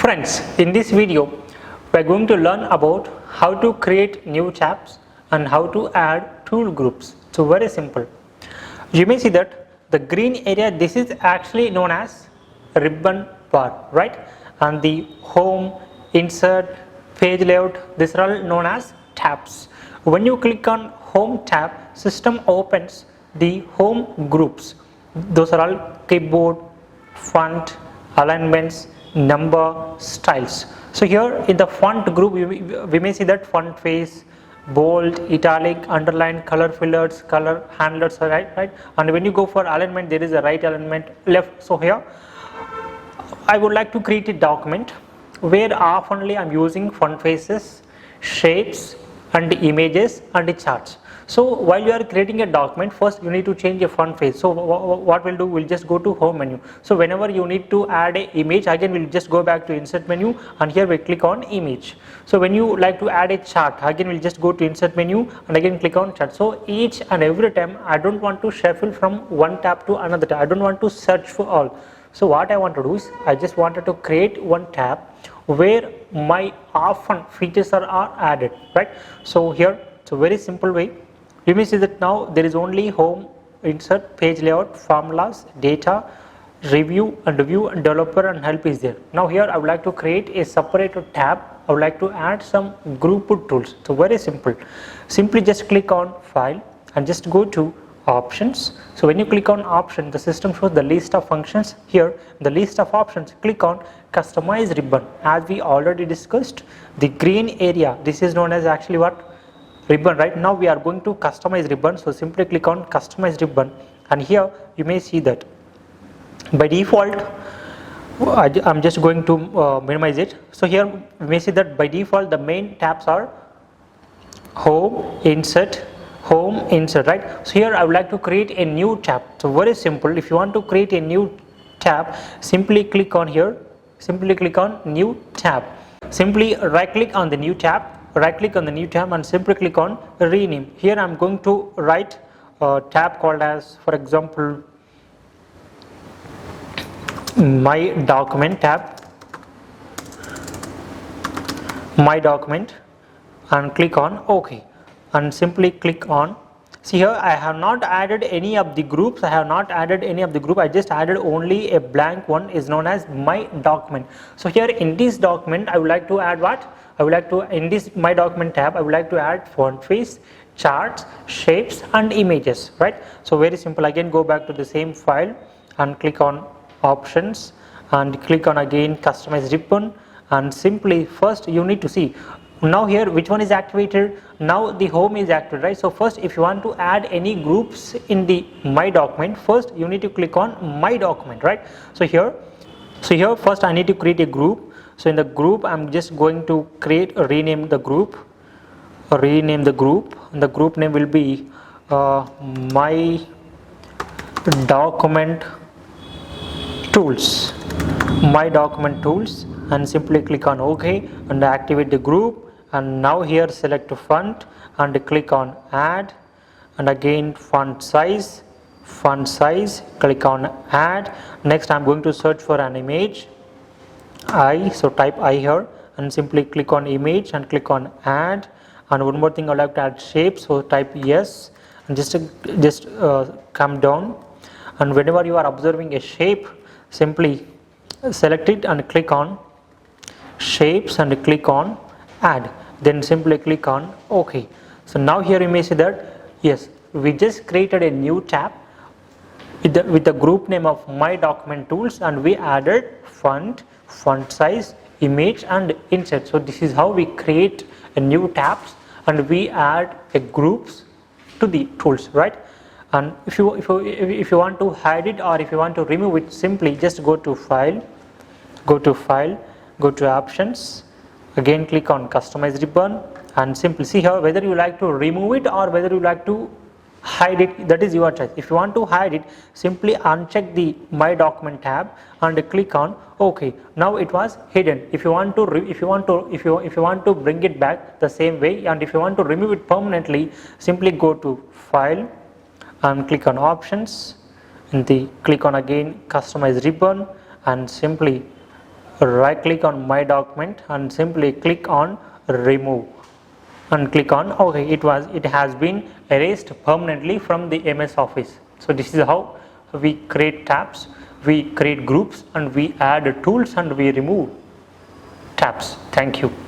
Friends, in this video we are going to learn about how to create new tabs and how to add tool groups. So very simple. You may see that the green area, this is actually known as ribbon bar, right? And the home, insert, page layout, these are all known as tabs. When you click on home tab, system opens the home groups. Those are all keyboard, font, alignments, number, styles. So here in the font group we may see that font face, bold, italic, underline, color fillers, color handlers, right? And when you go for alignment, there is a right alignment, left. So here I would like to create a document where oftenly I am using font faces, shapes and images and the charts. So while you are creating a document, first you need to change a font face. So what we'll do, we'll just go to home menu. So whenever you need to add a image, again we'll just go back to insert menu and here we click on image. So when you like to add a chart, again we'll just go to insert menu and again click on chart. So each and every time I don't want to shuffle from one tab to another tab. I don't want to search for all. So what I want to do is I just wanted to create one tab where my often features are added, right? So here it's a very simple way. You may see that now there is only home, insert, page layout, formulas, data, review and view and developer and help is there. Now here I would like to create a separate tab. I would like to add some group tools. So very simple. Simply just click on file and just go to options. So when you click on option, the system shows the list of functions. Here the list of options, click on customize ribbon. As we already discussed, the green area, this is known as actually what? Ribbon, right? Now we are going to customize ribbon. So simply click on customize ribbon and here you may see that by default I'm just going to minimize it. So here you may see that by default the main tabs are home, insert, right? So here I would like to create a new tab. So very simple. If you want to create a new tab, simply click on here, simply click on new tab. Simply right click on the new tab, and simply click on rename. Here I am going to write a tab called as, for example, my document tab, my document, and click on OK and simply click on. See here I have not added any of the groups, I just added only a blank one is known as my document. So here in this document I would like to add what? In this my document tab I would like to add font face, charts, shapes and images, right? So very simple. Again go back to the same file and click on options and click on again customize ribbon and simply first you need to see now here which one is activated. Now the home is activated, right? So first if you want to add any groups in the my document, first you need to click on my document, right? So here first I need to create a group. So in the group I'm just going to rename the group, and the group name will be my document tools, and simply click on OK and activate the group. And now here select font and click on add and again font size, click on add. Next I'm going to search for an image, so type I here and simply click on image and click on add. And one more thing I would like to add shape, so type yes and just come down, and whenever you are observing a shape simply select it and click on shapes and click on add, then simply click on OK. So now here you may see that yes, we just created a new tab with the group name of my document tools and we added font size, image and insert. So this is how we create a new tabs and we add a groups to the tools, right? And if you want to hide it or if you want to remove it, simply just go to file, go to options, again click on customize ribbon and simply see here whether you like to remove it or whether you like to hide it, that is your choice. If you want to hide it, simply uncheck the my document tab and click on OK. Now it was hidden. If you want to bring it back the same way, and if you want to remove it permanently, simply go to file and click on options and click on again customize ribbon and simply right click on my document and simply click on remove and click on OK. It has been erased permanently from the MS Office. So this is how we create tabs, we create groups, and we add tools and we remove tabs. Thank you.